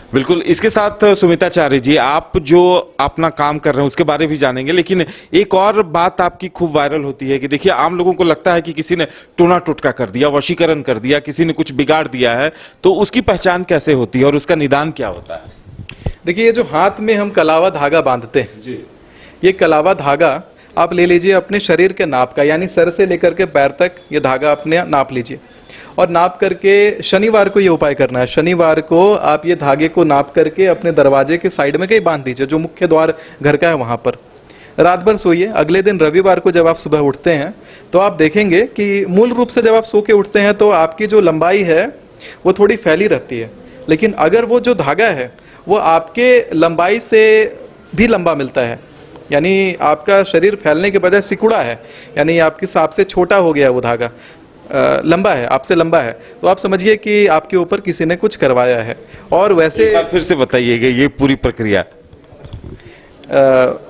बिल्कुल। इसके साथ सुमिताचार्य जी, आप जो अपना काम कर रहे हैं उसके बारे में भी जानेंगे, लेकिन एक और बात आपकी खूब वायरल होती है कि देखिए आम लोगों को लगता है कि किसी ने टोना टोटका कर दिया, वशीकरण कर दिया, किसी ने कुछ बिगाड़ दिया है, तो उसकी पहचान कैसे होती है और उसका निदान क्या होता है? देखिए, ये जो हाथ में हम कलावा धागा बांधते हैं जी। ये कलावा धागा आप ले लीजिए अपने शरीर के नाप का, यानी सर से लेकर के पैर तक ये धागा अपने नाप लीजिए और नाप करके शनिवार को ये उपाय करना है। शनिवार को आप ये धागे को नाप करके अपने दरवाजे के साइड में कहीं बांध दीजिए, जो मुख्य द्वार घर का है वहाँ पर। रात भर सोइए। अगले दिन रविवार को जब आप सुबह उठते हैं तो आप देखेंगे कि मूल रूप से जब आप सो के उठते हैं तो आपकी जो लंबाई है वो थोड़ी फैली रहती है, लेकिन अगर वो जो धागा है वो आपके लंबाई से भी लंबा मिलता है, यानी आपका शरीर फैलने के बजाय सिकुड़ा है, यानी आपके सांप से छोटा हो गया वो धागा, लंबा है, आपसे लंबा है, तो आप समझिए कि आपके ऊपर किसी ने कुछ करवाया है। और वैसे फिर से बताइएगा ये पूरी प्रक्रिया।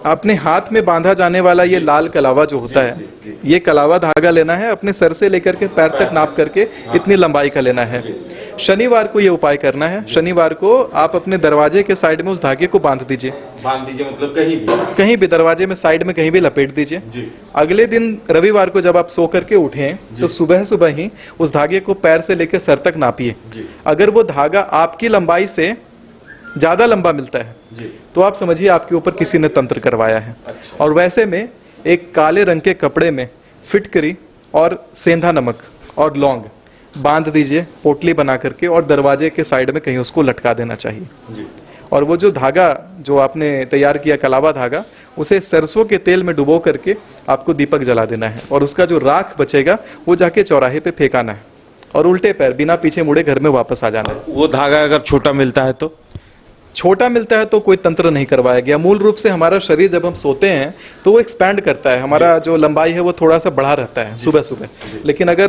अपने हाथ में बांधा जाने वाला ये लाल कलावा जो होता है, ये कलावा धागा लेना है, अपने सर से लेकर के पैर तक नाप करके इतनी लंबाई का लेना है। शनिवार को ये उपाय करना है। शनिवार को आप अपने दरवाजे के साइड में उस धागे को बांध दीजिए। मतलब कहीं भी दरवाजे में साइड में कहीं भी लपेट दीजिए। अगले दिन रविवार को जब आप सो करके उठें तो सुबह सुबह ही उस धागे को पैर से लेकर सर तक नापिए। अगर वो धागा आपकी लंबाई से ज्यादा लंबा मिलता है तो आप समझिए आपके ऊपर किसी ने तंत्र करवाया है। और वैसे में एक काले रंग के कपड़े में फिटकरी और सेंधा नमक और लौंग बांध दीजिए पोटली बना करके, और दरवाजे के साइड में कहीं उसको लटका देना चाहिए। और वो जो धागा जो आपने तैयार किया कलावा धागा, उसे सरसों के तेल में डुबो करके आपको दीपक जला देना है, और उसका जो राख बचेगा वो जाके चौराहे पे फेंकाना है और उल्टे पैर बिना पीछे मुड़े घर में वापस आ जाना है। वो धागा अगर छोटा मिलता है तो? छोटा मिलता है तो कोई तंत्र नहीं करवाया गया। मूल रूप से हमारा शरीर जब हम सोते हैं तो वो एक्सपैंड करता है, हमारा जो लंबाई है वो थोड़ा सा बढ़ा रहता है सुबह सुबह, लेकिन अगर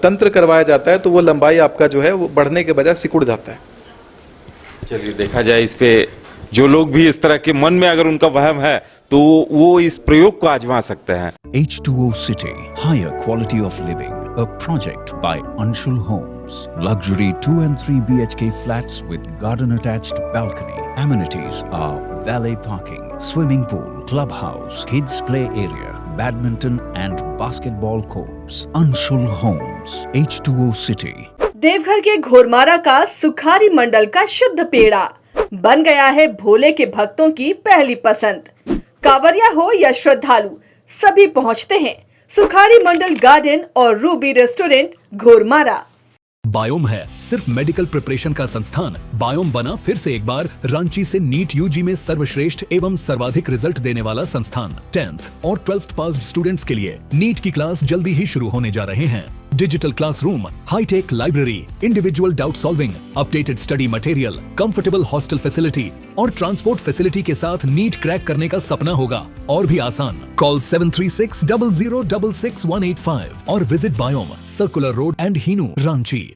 तंत्र करवाया जाता है तो वो लंबाई आपका जो है वो बढ़ने के बजाय सिकुड़ जाता है। चलिए देखा जाए इस पे, जो लोग भी इस तरह के मन में अगर उनका वहम है तो वो इस प्रयोग को आजमा सकते हैं। H2O City, higher quality of living, a project by Anshul Homes. Luxury 2 and 3 BHK flats with garden attached balcony. Amenities are valet parking, swimming pool, clubhouse, kids play area, badminton and basketball courts. Anshul Homes, H2O City. Deoghar के घोरमारा का सुखारी मंडल का शुद्ध पेड़ा बन गया है भोले के भक्तों की पहली पसंद। कांवरिया हो या श्रद्धालु, सभी पहुंचते हैं सुखारी मंडल गार्डन और रूबी रेस्टोरेंट घोरमारा। बायोम है सिर्फ मेडिकल प्रिपरेशन का संस्थान। बायोम बना फिर से एक बार रांची से नीट यूजी में सर्वश्रेष्ठ एवं सर्वाधिक रिजल्ट देने वाला संस्थान। 10th और 12th पास्ड स्टूडेंट्स के लिए नीट की क्लास जल्दी ही शुरू होने जा रहे हैं। Digital classroom, high tech library, individual doubt solving, updated study material, comfortable hostel facility और ट्रांसपोर्ट फैसिलिटी के साथ नीट क्रैक करने का सपना होगा और भी आसान। कॉल 73600666185 और visit Biome, circular road and Hinoo, Ranchi.